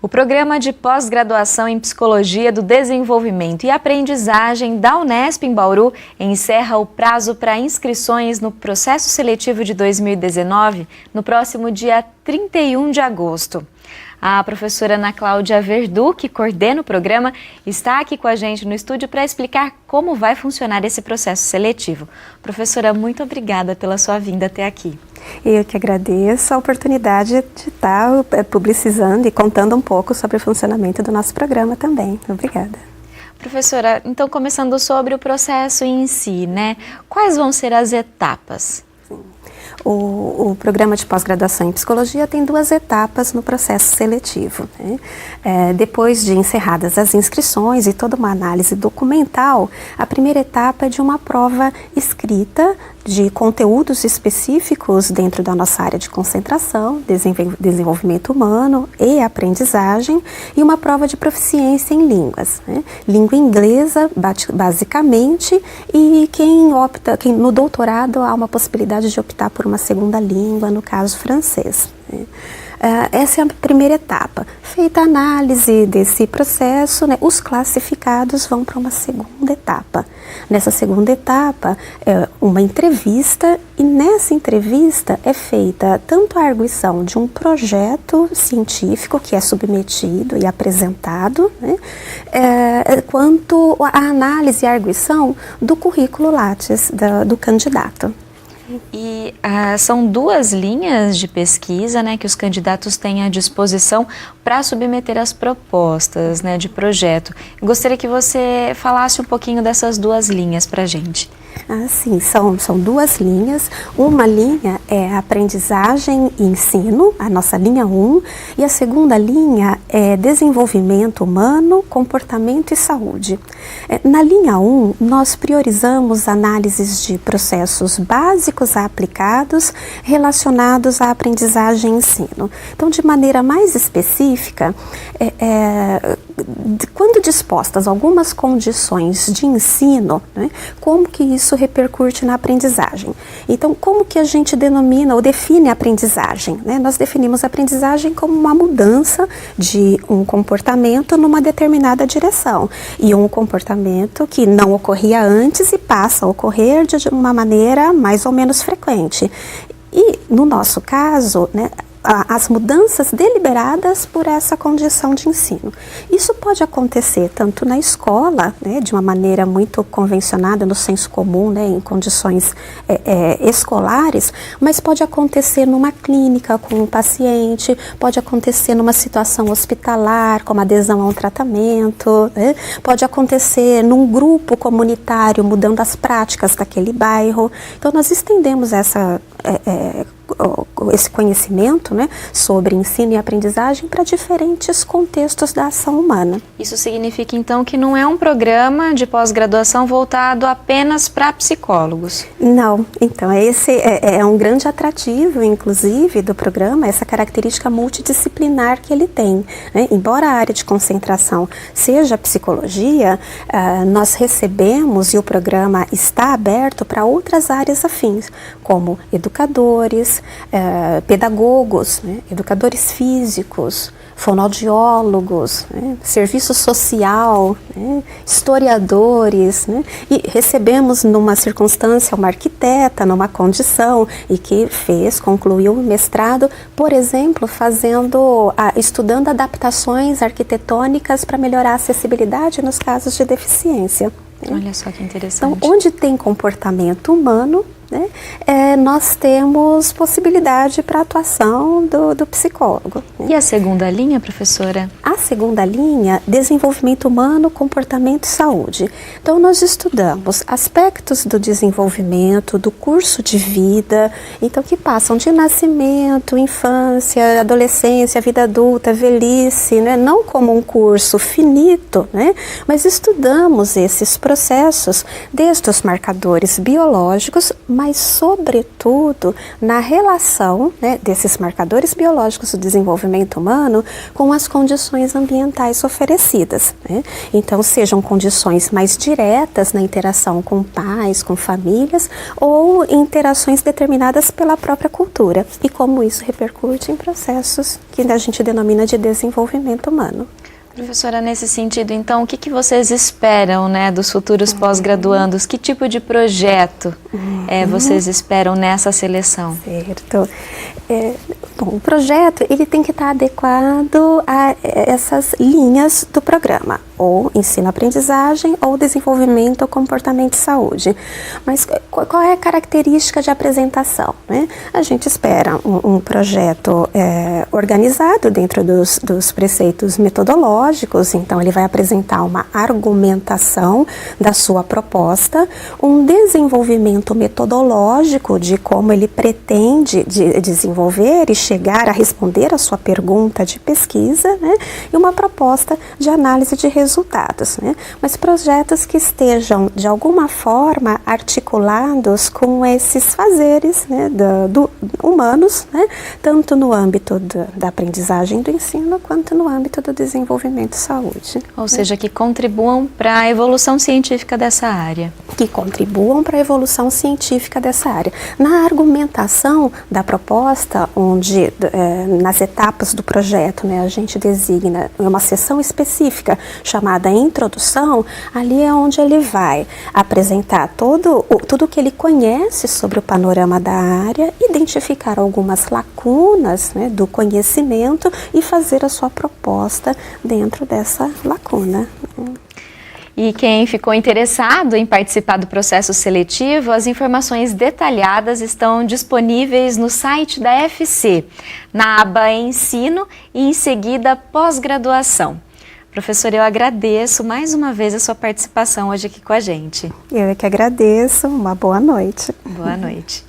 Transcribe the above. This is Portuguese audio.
O Programa de Pós-Graduação em Psicologia do Desenvolvimento e Aprendizagem da Unesp em Bauru encerra o prazo para inscrições no processo seletivo de 2019 no próximo dia 31 de agosto. A professora Ana Cláudia Verdu, que coordena o programa, está aqui com a gente no estúdio para explicar como vai funcionar esse processo seletivo. Professora, muito obrigada pela sua vinda até aqui. Eu que agradeço a oportunidade de estar publicizando e contando um pouco sobre o funcionamento do nosso programa também. Obrigada. Professora, então começando sobre o processo em si, né? Quais vão ser as etapas? O programa de pós-graduação em psicologia tem 2 etapas no processo seletivo, né? Depois de encerradas as inscrições e toda uma análise documental, a primeira etapa é de uma prova escrita de conteúdos específicos dentro da nossa área de concentração, desenvolvimento humano e aprendizagem, e uma prova de proficiência em línguas, né? Língua inglesa, basicamente, e quem no doutorado há uma possibilidade de optar por uma segunda língua, no caso francês, né? Essa é a primeira etapa. Feita a análise desse processo, né, os classificados vão para uma segunda etapa. Nessa segunda etapa, é uma entrevista, e nessa entrevista é feita tanto a arguição de um projeto científico que é submetido e apresentado, né, quanto a análise e a arguição do currículo Lattes do candidato. E são 2 linhas de pesquisa, né, que os candidatos têm à disposição para submeter as propostas, né, de projeto. Gostaria que você falasse um pouquinho dessas 2 linhas para a gente. Sim, são 2 linhas. Uma linha é aprendizagem e ensino, a nossa linha 1, e a segunda linha é desenvolvimento humano, comportamento e saúde. Na linha 1, nós priorizamos análises de processos básicos a aplicados relacionados à aprendizagem e ensino. Então, de maneira mais específica, quando dispostas algumas condições de ensino, né, como que isso repercute na aprendizagem? Então, como que a gente denomina ou define a aprendizagem, né? Nós definimos a aprendizagem como uma mudança de um comportamento numa determinada direção, e um comportamento que não ocorria antes e passa a ocorrer de uma maneira mais ou menos frequente. E, no nosso caso, né, as mudanças deliberadas por essa condição de ensino. Isso pode acontecer tanto na escola, né, de uma maneira muito convencionada, no senso comum, né, em condições escolares, mas pode acontecer numa clínica com um paciente, pode acontecer numa situação hospitalar, como adesão a um tratamento, né, pode acontecer num grupo comunitário, mudando as práticas daquele bairro. Então, nós estendemos esse conhecimento, né, sobre ensino e aprendizagem para diferentes contextos da ação humana. Isso significa, então, que não é um programa de pós-graduação voltado apenas para psicólogos? Não. Então, esse é um grande atrativo, inclusive, do programa, essa característica multidisciplinar que ele tem, né? Embora a área de concentração seja a psicologia, nós recebemos, e o programa está aberto para outras áreas afins, como educadores, pedagogos, né, educadores físicos, fonoaudiólogos, né, serviço social, né, historiadores, né, e recebemos numa circunstância uma arquiteta, numa condição, e que concluiu o mestrado, por exemplo, estudando adaptações arquitetônicas para melhorar a acessibilidade nos casos de deficiência. Olha só que interessante. Então, onde tem comportamento humano, né, nós temos possibilidade para a atuação do psicólogo, né? E a segunda linha, professora? A segunda linha, desenvolvimento humano, comportamento e saúde. Então, nós estudamos aspectos do desenvolvimento, do curso de vida, então que passam de nascimento, infância, adolescência, vida adulta, velhice, né? Não como um curso finito, né? Mas estudamos esses processos desde os marcadores biológicos, mas sobretudo na relação, né, desses marcadores biológicos do desenvolvimento humano com as condições ambientais oferecidas, né? Então, sejam condições mais diretas na interação com pais, com famílias, ou interações determinadas pela própria cultura, e como isso repercute em processos que a gente denomina de desenvolvimento humano. Professora, nesse sentido, então, o que vocês esperam, né, dos futuros pós-graduandos? Que tipo de projeto vocês esperam nessa seleção? Certo. Bom, o projeto ele tem que estar adequado a essas linhas do programa, ou ensino-aprendizagem, ou desenvolvimento, ou comportamento e saúde. Mas qual é a característica de apresentação, né? A gente espera um projeto organizado dentro dos preceitos metodológicos, então ele vai apresentar uma argumentação da sua proposta, um desenvolvimento metodológico de como ele pretende desenvolver e chegar a responder a sua pergunta de pesquisa, né? E uma proposta de análise de resultados, né? Mas projetos que estejam, de alguma forma, articulados com esses fazeres, né, humanos, né? Tanto no âmbito da aprendizagem do ensino, quanto no âmbito do desenvolvimento e saúde. Ou seja, que contribuam para a evolução científica dessa área. Que contribuam para a evolução científica dessa área. Na argumentação da proposta, onde nas etapas do projeto, né, a gente designa uma seção específica chamada introdução, ali é onde ele vai apresentar tudo o que ele conhece sobre o panorama da área, identificar algumas lacunas, né, do conhecimento e fazer a sua proposta dentro dessa lacuna. E quem ficou interessado em participar do processo seletivo, as informações detalhadas estão disponíveis no site da FC, na aba Ensino e em seguida Pós-Graduação. Professora, eu agradeço mais uma vez a sua participação hoje aqui com a gente. Eu é que agradeço, uma boa noite. Boa noite.